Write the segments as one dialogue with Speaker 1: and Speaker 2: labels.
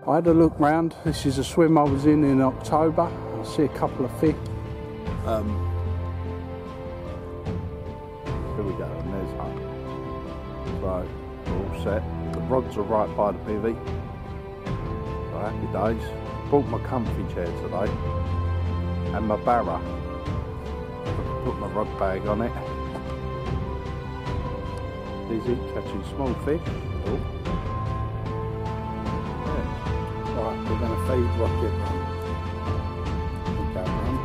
Speaker 1: I had a look round. This is a swim I was in October. I see a couple of fish. Here we go, and there's home. So we're all set. The rods are right by the bivvy. So happy days. Brought my comfy chair today and my barra. Put my rod bag on it. Busy catching small fish. Oh. Yeah. Right, we're going to feed Rocket Run. Keep that run.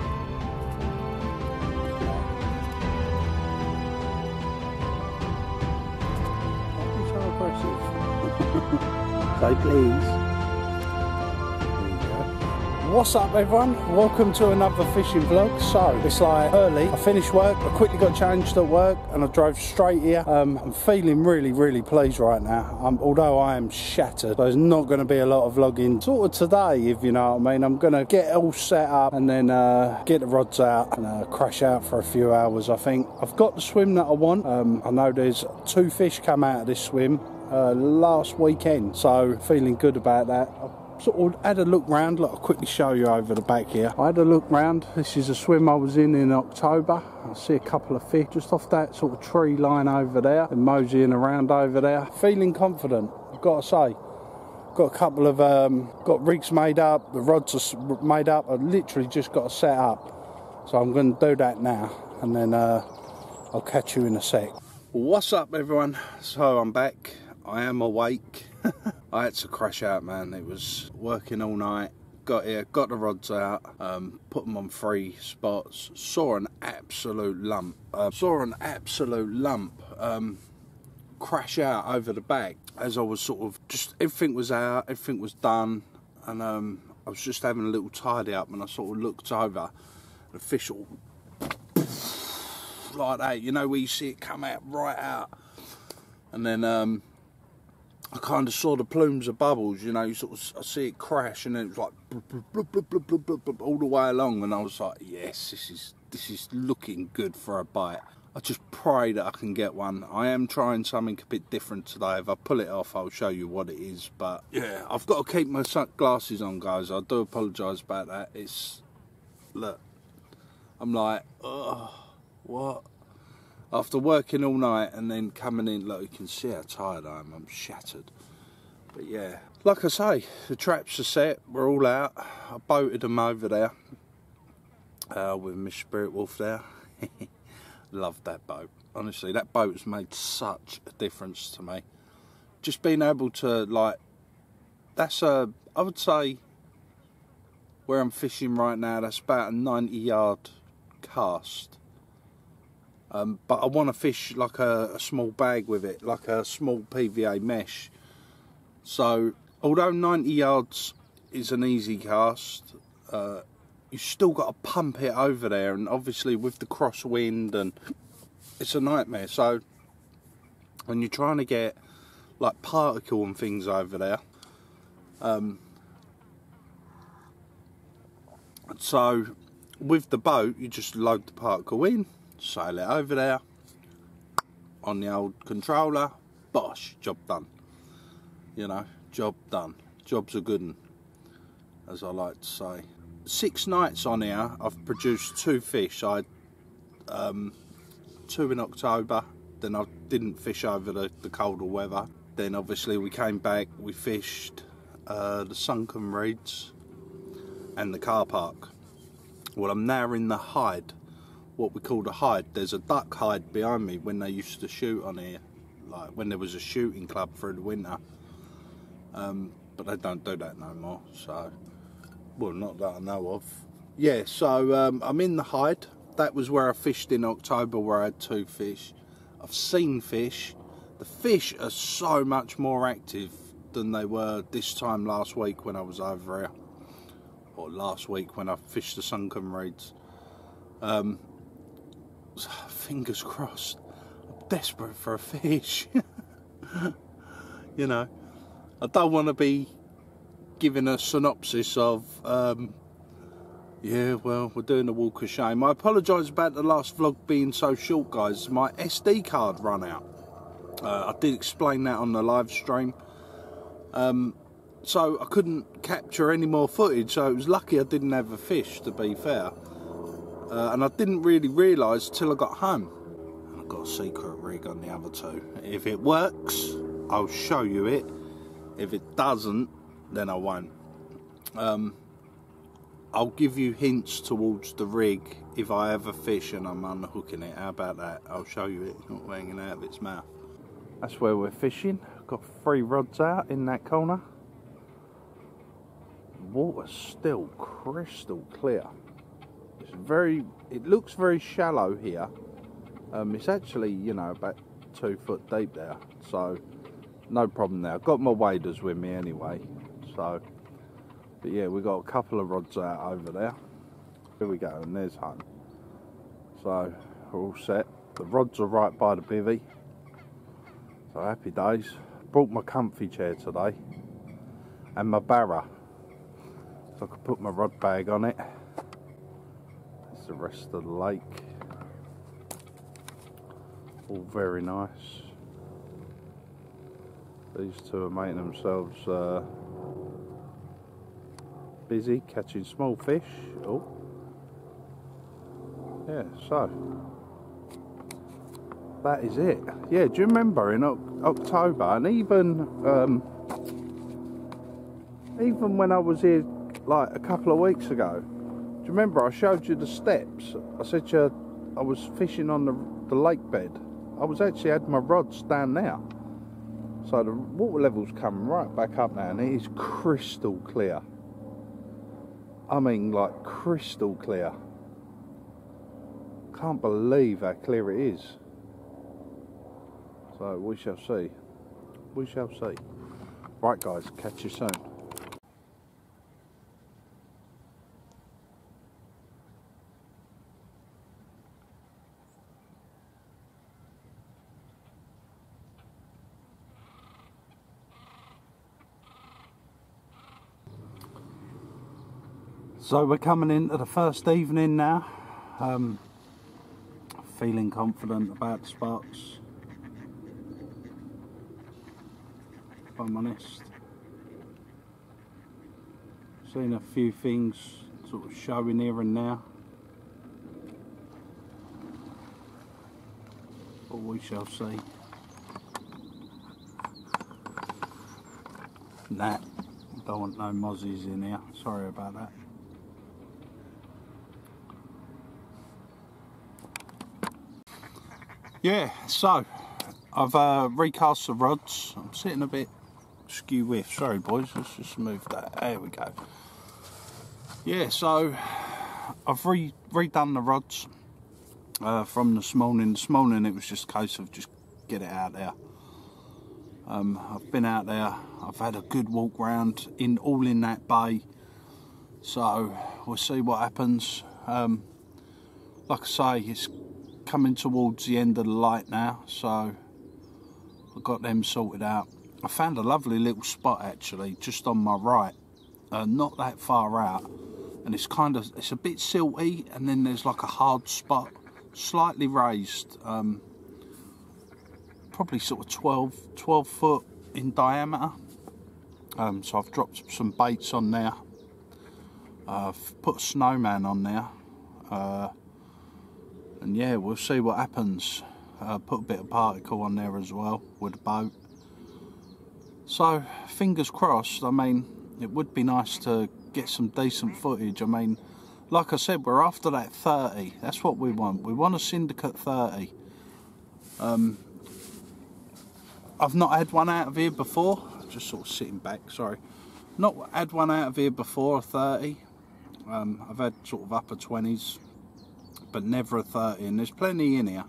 Speaker 1: Don't be so aggressive. Say please. What's up everyone, welcome to another fishing vlog. So it's like early, I finished work, I quickly got changed at work and I drove straight here. I'm feeling really pleased right now, although I am shattered. There's not going to be a lot of vlogging sort of today, if you know what I mean. I'm going to get all set up and then get the rods out and crash out for a few hours. I think I've got the swim that I want. I know there's 2 fish come out of this swim last weekend, so feeling good about that. Sort of had a look round. Look, I'll quickly show you over the back here. I had a look round. This is a swim I was in October. I see a couple of fish just off that sort of tree line over there and moseying around over there. Feeling confident, I've got to say. Got a couple of got rigs made up, the rods are made up. I've literally just got to set up, so I'm going to do that now and then I'll catch you in a sec. What's up everyone? So I'm back, I am awake. I had to crash out, man. It was working all night. Got here, got the rods out, put them on 3 spots. Saw an absolute lump. Crash out over the back as I was sort of just, everything was out, everything was done, and I was just having a little tidy up, and I sort of looked over, the fish all like that, you know, where you see it come out right out, and then I kind of saw the plumes of bubbles, you know, you sort of, I see it crash, and then it was like blub, blub, blub, blub, blub, blub, blub, all the way along, and I was like, yes, this is looking good for a bite. I just pray that I can get one. I am trying something a bit different today. If I pull it off, I'll show you what it is, but yeah, I've got to keep my glasses on, guys. I do apologise about that. It's, look, I'm like, oh, what? After working all night and then coming in, look, you can see how tired I am. I'm shattered. But yeah, like I say, the traps are set. We're all out. I boated them over there with my Spirit Wolf there. Love that boat. Honestly, that boat has made such a difference to me. Just being able to, like, that's I would say, where I'm fishing right now, that's about a 90-yard cast. But I want to fish like a small bag with it, like a small PVA mesh. So, although 90 yards is an easy cast, you've still got to pump it over there, and obviously with the crosswind, and it's a nightmare. So, when you're trying to get like particle and things over there, so with the boat, you just load the particle in, sail it over there on the old controller, bosh, job done. You know, job done. Job's a good one, as I like to say. 6 nights on here, I've produced 2 fish. I had 2 in October, then I didn't fish over the colder weather. Then obviously we came back, we fished the sunken reeds and the car park. Well, I'm now in the hide, what we call the hide. There's a duck hide behind me when they used to shoot on here, like when there was a shooting club through the winter. But they don't do that no more, so, well, not that I know of. Yeah, so I'm in the hide. That was where I fished in October, where I had 2 fish. I've seen fish. The fish are so much more active than they were this time last week when I was over here, or last week when I fished the sunken reeds. Fingers crossed. I'm desperate for a fish. You know, I don't want to be giving a synopsis of yeah, well, we're doing a walk of shame. I apologise about the last vlog being so short, guys. My SD card ran out. I did explain that on the live stream. so I couldn't capture any more footage, so it was lucky I didn't have a fish, to be fair. And I didn't really realise till I got home. I've got a secret rig on the other two. If it works, I'll show you it. If it doesn't, then I won't. I'll give you hints towards the rig if I ever fish and I'm unhooking it. How about that? I'll show you it, not hanging out of its mouth. That's where we're fishing. Got 3 rods out in that corner. Water's still crystal clear. It looks very shallow here. It's actually, you know, about 2 foot deep there, so no problem there. I've got my waders with me anyway, so, but yeah, we've got a couple of rods out over there. Here we go, and there's home. So we're all set. The rods are right by the bivvy, so happy days. Brought my comfy chair today and my barra, so I could put my rod bag on it. That's the rest of the lake. All very nice. These two are making themselves busy catching small fish. Oh, yeah. So that is it. Yeah. Do you remember in October, and even when I was here like a couple of weeks ago? Do you remember I showed you the steps? I said to you I was fishing on the lake bed. I was actually had my rods down there. So the water level's coming right back up now, and it is crystal clear. I mean, like crystal clear. Can't believe how clear it is. So we shall see. We shall see. Right guys, catch you soon. So we're coming into the first evening now. Feeling confident about the spots, if I'm honest. Seen a few things sort of showing here and there, but we shall see. Nah, don't want no mozzies in here, sorry about that. Yeah, so I've recast the rods. I'm sitting a bit skew with. Sorry boys, let's just move that. There we go. Yeah, so I've redone the rods from this morning. This morning it was just a case of just get it out there. I've been out there. I've had a good walk round all in that bay. So we'll see what happens. Like I say, it's coming towards the end of the light now, so I've got them sorted out. I found a lovely little spot actually just on my right, not that far out, and it's a bit silty, and then there's like a hard spot, slightly raised, probably sort of 12 foot in diameter. So I've dropped some baits on there. I've put a snowman on there. And yeah, we'll see what happens. Put a bit of particle on there as well with the boat. So fingers crossed. I mean, it would be nice to get some decent footage. I mean, like I said, we're after that 30. That's what we want. We want a Syndicate 30. I've not had one out of here before. Just sort of sitting back, sorry. Not had one out of here before, a 30. I've had sort of upper 20s. But never a 30, and there's plenty in here,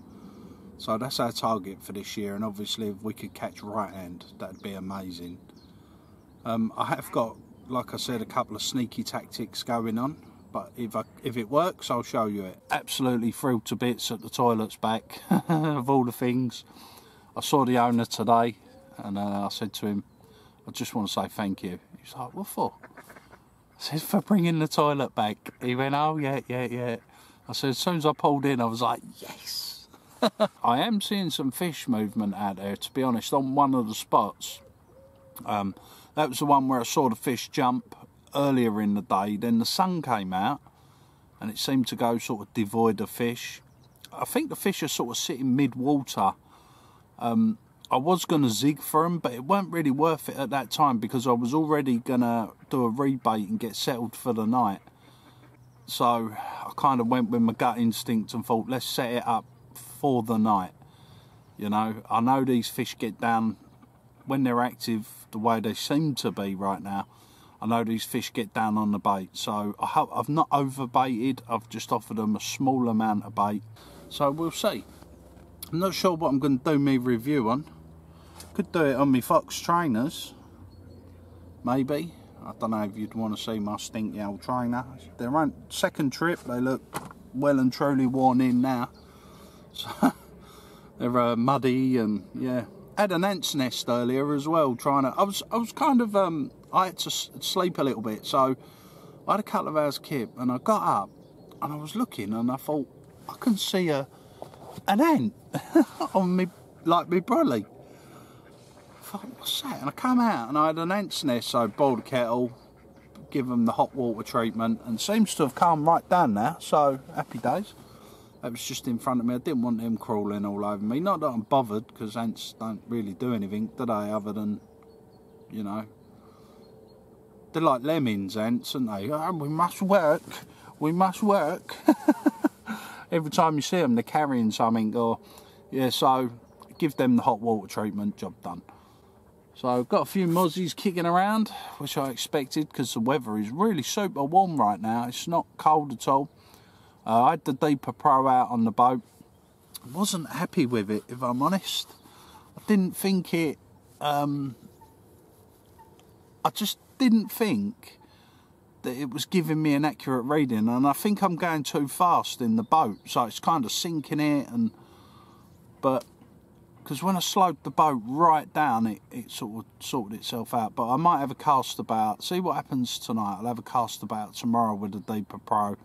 Speaker 1: so that's our target for this year. And obviously if we could catch right hand, that'd be amazing. I have got, like I said, a couple of sneaky tactics going on, but if it works, I'll show you it. Absolutely thrilled to bits at the toilet's back. Of all the things, I saw the owner today, and I said to him, I just want to say thank you. He's like, what for? I said, for bringing the toilet back. He went, oh yeah. I said, as soon as I pulled in, I was like, yes. I am seeing some fish movement out there, to be honest, on one of the spots. That was the one where I saw the fish jump earlier in the day. Then the sun came out and it seemed to go sort of devoid of fish. I think the fish are sort of sitting mid-water. I was going to zig for them, but it weren't really worth it at that time because I was already going to do a rebait and get settled for the night. So I kind of went with my gut instinct and thought, let's set it up for the night. You know, I know these fish get down when they're active the way they seem to be right now. I know these fish get down on the bait, so I've not overbaited. I've just offered them a small amount of bait, so we'll see. I'm not sure what I'm going to do me review on. Could do it on my Fox trainers, maybe. I don't know if you'd want to see my stinky old trainer. They're on second trip. They look well and truly worn in now. So they're muddy and yeah. Had an ant's nest earlier as well. I was kind of I had to sleep a little bit, so I had a couple of hours kip, and I got up and I was looking and I thought I can see an ant on me, like me brolly. I thought, what's that? And I come out and I had an ant's nest, so I boiled a kettle, give them the hot water treatment, and seems to have calmed right down now. So happy days. That was just in front of me. I didn't want them crawling all over me. Not that I'm bothered, because ants don't really do anything, do they? Other than, you know, they're like lemmings, ants, aren't they? Oh, we must work. We must work. Every time you see them, they're carrying something. Or yeah, so give them the hot water treatment. Job done. So I've got a few mozzies kicking around, which I expected, because the weather is really super warm right now. It's not cold at all. I had the Deeper Pro out on the boat. I wasn't happy with it, if I'm honest. I didn't think it... I just didn't think that it was giving me an accurate reading, and I think I'm going too fast in the boat, so it's kind of sinking it. But because when I slowed the boat right down, it sort of sorted itself out. But I might have a cast about. See what happens tonight. I'll have a cast about tomorrow with the Deeper Pro.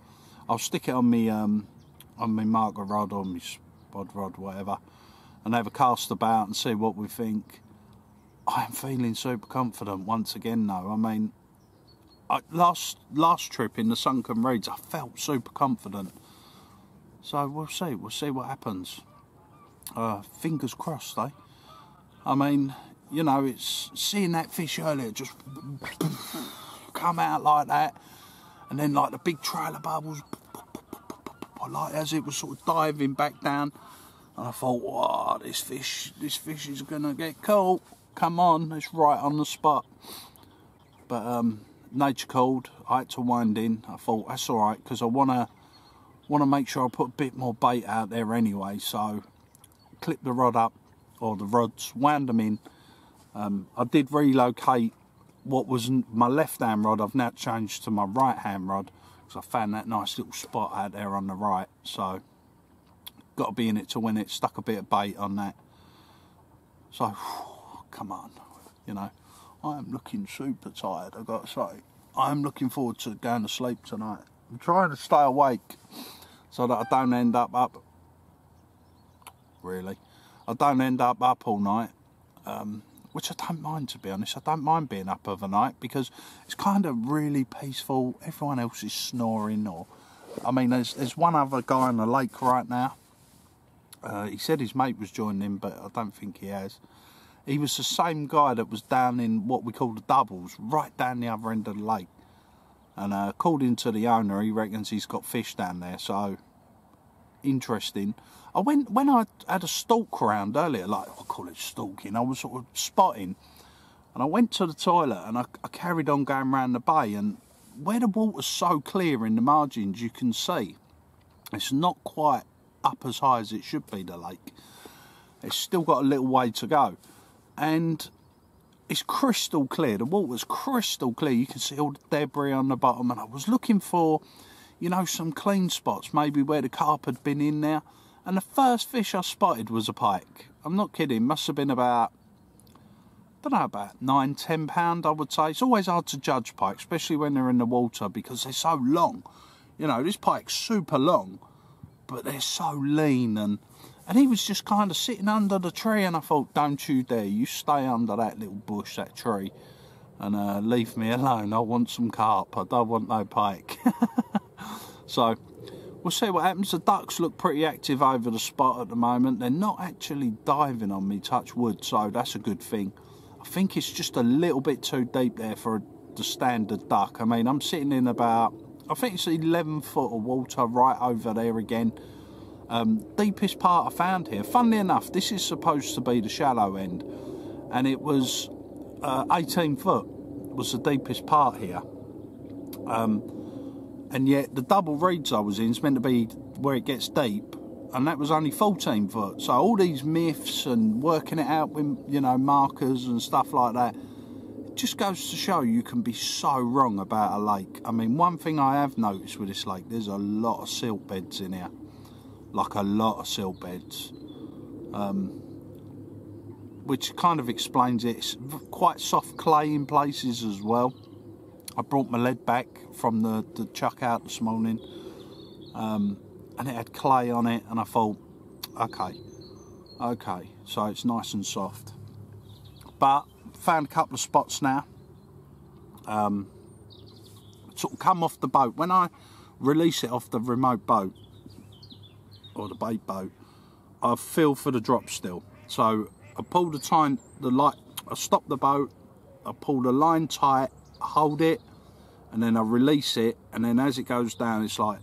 Speaker 1: I'll stick it on my marker rod or my spod rod, whatever, and have a cast about and see what we think. I am feeling super confident once again, though. I mean, last trip in the sunken reeds, I felt super confident. So we'll see. We'll see what happens. Fingers crossed, eh? I mean, you know, it's seeing that fish earlier just come out like that. And then like the big trail of bubbles, like as it was sort of diving back down, and I thought, wow, this fish is gonna get caught. Come on, it's right on the spot. But nature called. I had to wind in. I thought that's all right, because I wanna make sure I put a bit more bait out there anyway. So clipped the rod up, or the rods, wound them in. I did relocate what was my left hand rod. I've now changed to my right hand rod because I found that nice little spot out there on the right. So got to be in it to win it. Stuck a bit of bait on that. So come on, you know, I am looking super tired, I've got to say. I am looking forward to going to sleep tonight. I'm trying to stay awake so that I don't end up really. I don't end up all night. Which I don't mind, to be honest. I don't mind being up overnight because it's kind of really peaceful. Everyone else is snoring, or I mean, there's one other guy on the lake right now. He said his mate was joining him, but I don't think he has. He was the same guy that was down in what we call the doubles, right down the other end of the lake. And according to the owner, he reckons he's got fish down there. So interesting. When I had a stalk around earlier, like I call it stalking, I was sort of spotting, and I went to the toilet and I carried on going around the bay, and where the water's so clear in the margins, you can see it's not quite up as high as it should be, the lake. It's still got a little way to go, and it's crystal clear. The water's crystal clear. You can see all the debris on the bottom, and I was looking for, you know, some clean spots, maybe where the carp had been in there. And the first fish I spotted was a pike. I'm not kidding. Must have been about, I don't know, about 9–10 pound, I would say. It's always hard to judge pike, especially when they're in the water, because they're so long. You know, this pike's super long, but they're so lean. And he was just kind of sitting under the tree, and I thought, don't you dare. You stay under that little bush, that tree. and leave me alone. I want some carp, I don't want no pike. So we'll see what happens. The ducks look pretty active over the spot at the moment. They're not actually diving on me, touch wood, so that's a good thing. I think it's just a little bit too deep there for the standard duck. I mean, I'm sitting in about, I think it's 11 foot of water right over there again. Deepest part I found here. Funnily enough, this is supposed to be the shallow end, and it was 18 foot was the deepest part here. And yet the double reeds I was in is meant to be where it gets deep, and that was only 14 foot. So all these myths and working it out with, you know, markers and stuff like that, it just goes to show you can be so wrong about a lake. I mean, one thing I have noticed with this lake, there's a lot of silt beds in here, like a lot of silt beds, which kind of explains it. It's quite soft clay in places as well. I brought my lead back from the chuck out this morning, and it had clay on it, and I thought, okay, so it's nice and soft. But found a couple of spots now. Sort of come off the boat. When I release it off the remote boat, or the bait boat, I feel for the drop still. So I pull I stop the boat, I pull the line tight, hold it, and then I release it, and then as it goes down it's like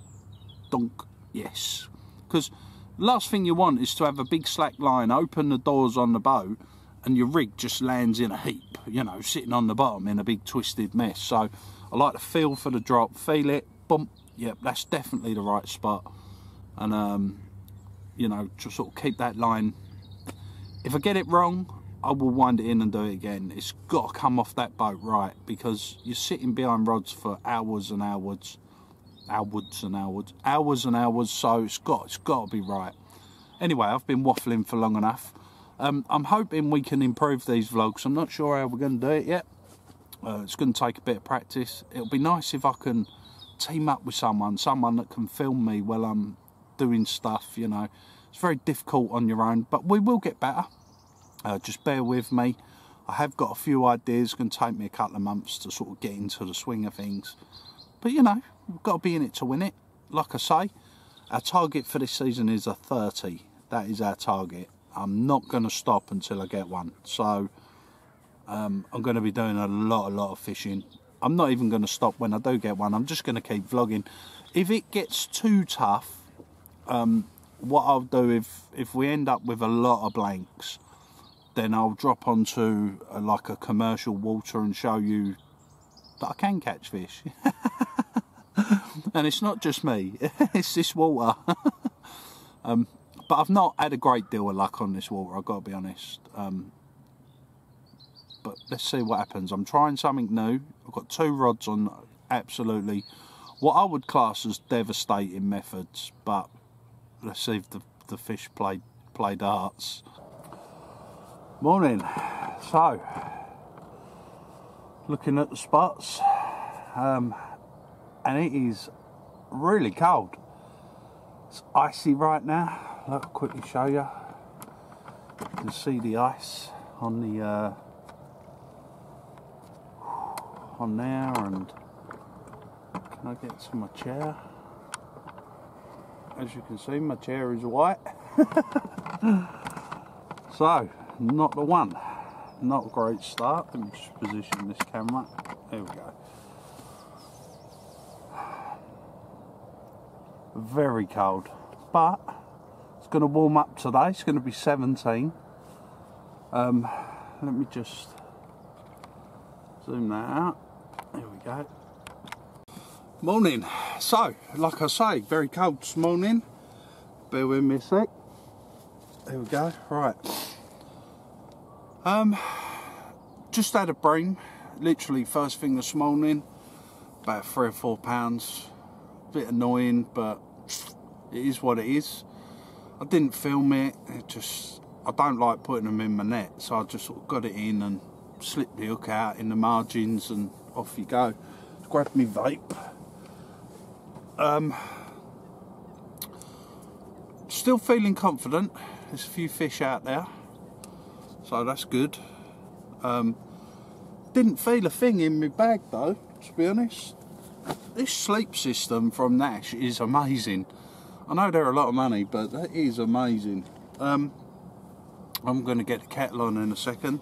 Speaker 1: donk, yes. Because last thing you want is to have a big slack line, open the doors on the boat, and your rig just lands in a heap, you know, sitting on the bottom in a big twisted mess. So I like to feel for the drop, feel it, bump, yep, that's definitely the right spot. And you know, just sort of keep that line. If I get it wrong, I will wind it in and do it again. It's got to come off that boat right, because you're sitting behind rods for hours and hours, so it's got to be right. Anyway, I've been waffling for long enough. I'm hoping we can improve these vlogs. I'm not sure how we're going to do it yet. It's going to take a bit of practice. It'll be nice if I can team up with someone that can film me while I'm doing stuff, you know. It's very difficult on your own, but we will get better. Just bear with me. I have got a few ideas. It's going to take me a couple of months to sort of get into the swing of things. But, you know, we've got to be in it to win it. Like I say, our target for this season is a 30. That is our target. I'm not going to stop until I get one. So, I'm going to be doing a lot of fishing. I'm not even going to stop when I do get one. I'm just going to keep vlogging. If it gets too tough, what I'll do, if we end up with a lot of blanks, then I'll drop onto like a commercial water and show you that I can catch fish. And it's not just me, it's this water. But I've not had a great deal of luck on this water, I've got to be honest. But let's see what happens. I'm trying something new. I've got 2 rods on absolutely what I would class as devastating methods, but let's see if the fish play darts. Morning. So, looking at the spots, and it is really cold. It's icy right now. I'll quickly show you. You can see the ice on the on there, and can I get to my chair? As you can see, my chair is white. So, not the one. Not a great start. Let me just position this camera. There we go. Very cold, but it's going to warm up today. It's going to be 17. Let me just zoom that out. There we go. Morning. So, like I say, very cold this morning. Bear with me a sec. There we go. Right. Just had a bream. Literally first thing this morning. About 3 or 4 pounds. Bit annoying, but it is what it is. I didn't film it. I don't like putting them in my net, so I just sort of got it in and slipped the hook out in the margins, and off you go. Grab me vape. Still feeling confident. There's a few fish out there, so that's good. didn't feel a thing in my bag though, to be honest. This sleep system from Nash is amazing. I know they're a lot of money, but that is amazing. I'm going to get the kettle on in a second.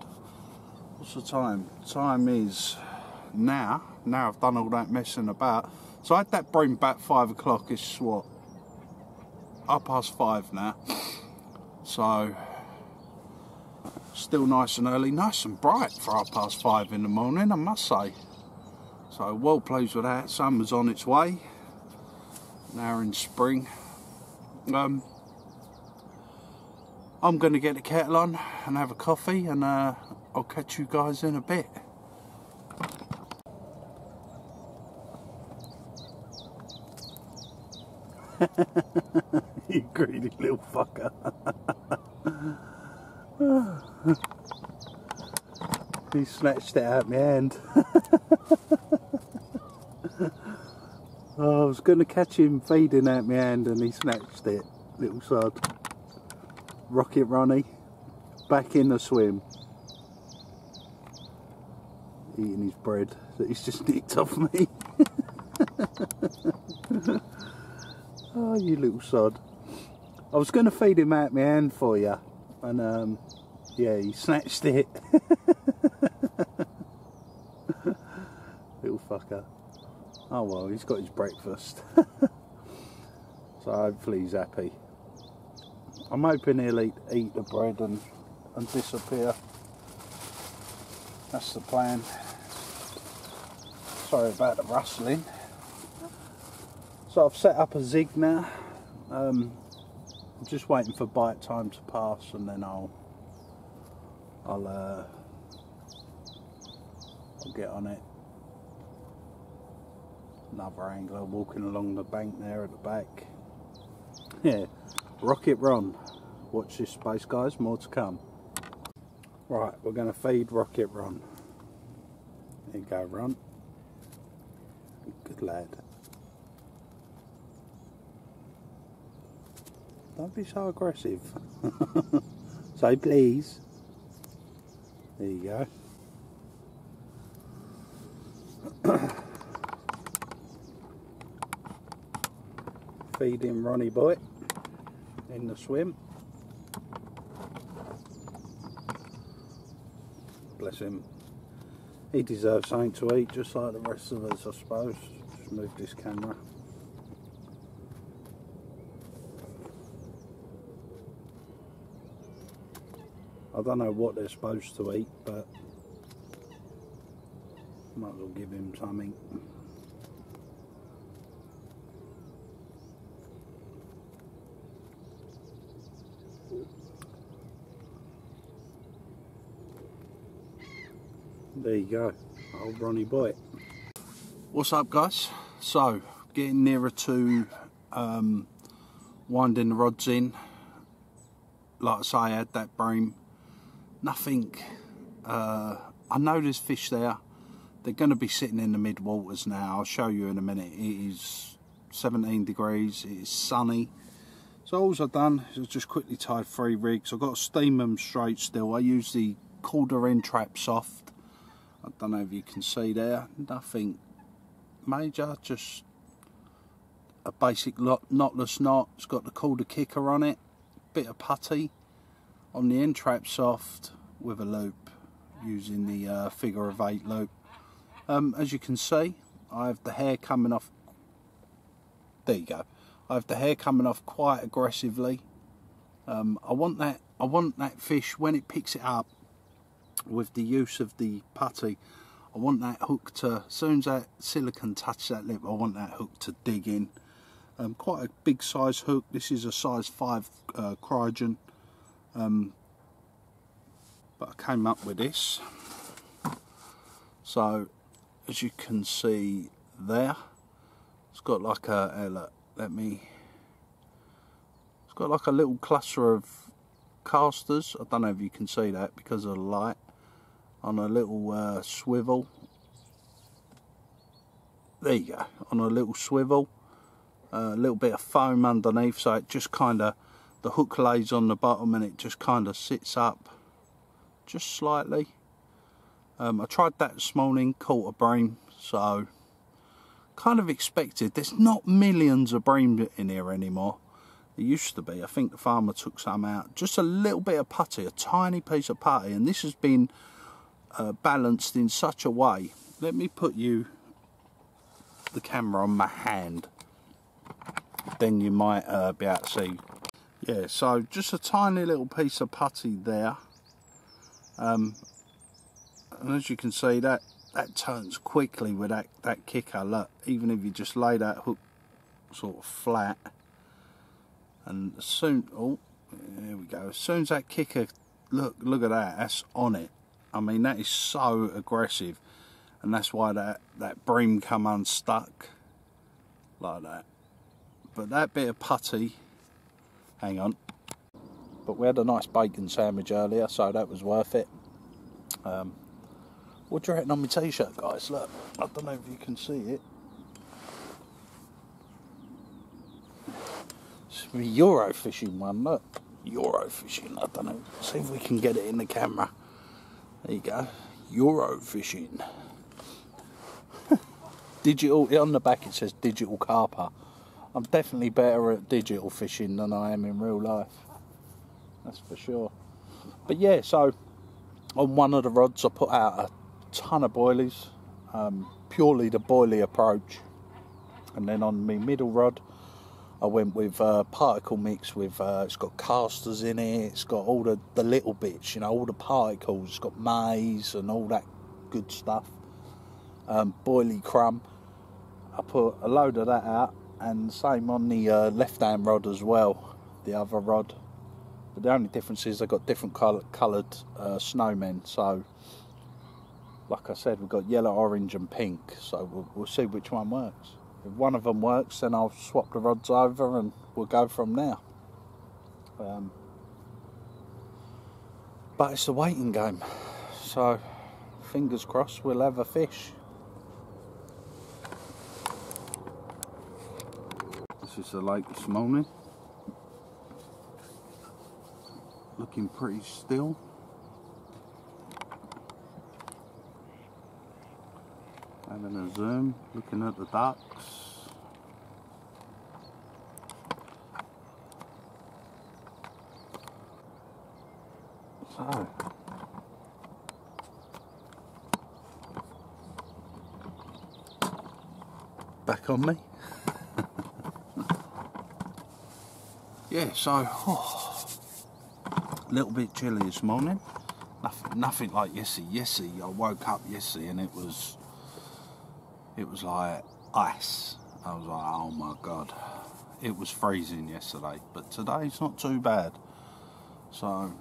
Speaker 1: What's the time? Time is now. Now I've done all that messing about. So I had that bream back 5 o'clock. It's what? 5:30 now. So still nice and early, nice and bright for 5:30 in the morning, I must say. So well pleased with that. Summer's on its way. Now in spring. I'm going to get the kettle on and have a coffee, and I'll catch you guys in a bit. You greedy little fucker. He snatched it out of my hand. Oh, I was going to catch him feeding out my hand and he snatched it. Little sod. Rocket Ronnie. Back in the swim. Eating his bread that he's just nicked off me. Oh, you little sod. I was going to feed him out my hand for you. And yeah, he snatched it. Little fucker. Oh well, he's got his breakfast. So hopefully he's happy. I'm hoping he'll eat the bread and disappear. That's the plan. Sorry about the rustling. So I've set up a zig now. I'm just waiting for bite time to pass, and then I'll get on it. Another angler walking along the bank there at the back. Yeah, Rocket Ron. Watch this space, guys, more to come. Right, we're going to feed Rocket Ron. There you go, Ron. Good lad. Don't be so aggressive. Say please. There you go. Feeding Ronnie boy in the swim. Bless him. He deserves something to eat just like the rest of us, I suppose. Just move this camera. I don't know what they're supposed to eat, but might as well give him something. There you go, old Ronnie boy. What's up, guys? So, getting nearer to winding the rods in. Like I say, I had that bream. Nothing, I know there's fish there. They're going to be sitting in the mid waters now. I'll show you in a minute. It is 17 degrees, it is sunny. So all I've done is just quickly tied 3 rigs. I've got to steam them straight still. I use the Calder end trap soft. I don't know if you can see there. Nothing major, just a basic knotless knot. It's got the Calder kicker on it. Bit of putty on the end trap soft with a loop using the figure of 8 loop. As you can see, I have the hair coming off. There you go. I have the hair coming off quite aggressively. I want that fish when it picks it up with the use of the putty. I want that hook to, as soon as that silicone touches that lip, I want that hook to dig in. Quite a big size hook. This is a size 5 Cryogen. But I came up with this. So as you can see there, it's got like a it's got like a little cluster of casters. I don't know if you can see that because of the light, on a little swivel. There you go, on a little swivel. A little bit of foam underneath, so it just kind of, the hook lays on the bottom and it just kind of sits up just slightly. I tried that this morning, caught a bream, so kind of expected. There's not millions of bream in here anymore. It used to be. I think the farmer took some out. Just a little bit of putty, a tiny piece of putty, and this has been balanced in such a way. Let me put the camera on my hand, then you might be able to see. Yeah, so just a tiny little piece of putty there. And as you can see, that turns quickly with that kicker. Look, even if you just lay that hook sort of flat, and as soon, oh, there we go. As soon as that kicker, look at that, that's on it. I mean, that is so aggressive, and that's why that bream come unstuck like that. But that bit of putty, hang on. But we had a nice bacon sandwich earlier, so that was worth it. What do you reckon on my t-shirt, guys? Look, I don't know if you can see it. It's the Euro fishing one, look. Euro fishing, I don't know. See if we can get it in the camera. There you go. Euro fishing. Digital, on the back it says digital carper. I'm definitely better at digital fishing than I am in real life. That's for sure. But yeah, so on one of the rods I put out a ton of boilies, purely the boilie approach. And then on my middle rod I went with particle mix with, it's got casters in it, it's got all the little bits, you know, all the particles, it's got maize and all that good stuff. Boilie crumb, I put a load of that out, and same on the left hand rod as well, the other rod. But the only difference is they've got different coloured snowmen, so like I said, we've got yellow, orange and pink, so we'll see which one works. If one of them works, then I'll swap the rods over and we'll go from there. But it's a waiting game, so fingers crossed we'll have a fish. This is the lake this morning. Looking pretty still. Having a zoom, looking at the ducks. So, back on me. Yeah, so a little bit chilly this morning. Nothing like yesterday. I woke up yesterday and it was like ice. I was like, oh my god, it was freezing yesterday, but today it's not too bad. So,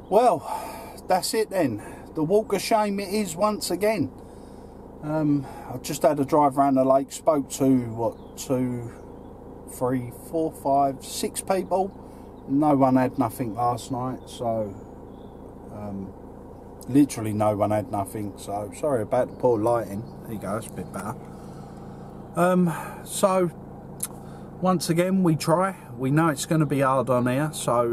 Speaker 1: well, that's it then. The walk of shame it is once again. I just had a drive around the lake, spoke to what, 2, 3, 4, 5, 6 people. No one had nothing last night, so literally no one had nothing, so sorry about the poor lighting. There you go, that's a bit better. So once again we try. We know it's going to be hard on here, so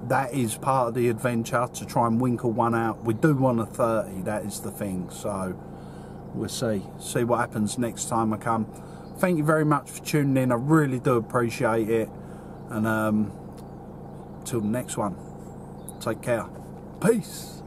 Speaker 1: that is part of the adventure, to try and winkle one out. We do want a 30, that is the thing, so we'll see what happens next time I come. Thank you very much for tuning in, I really do appreciate it, and till the next one, take care, peace.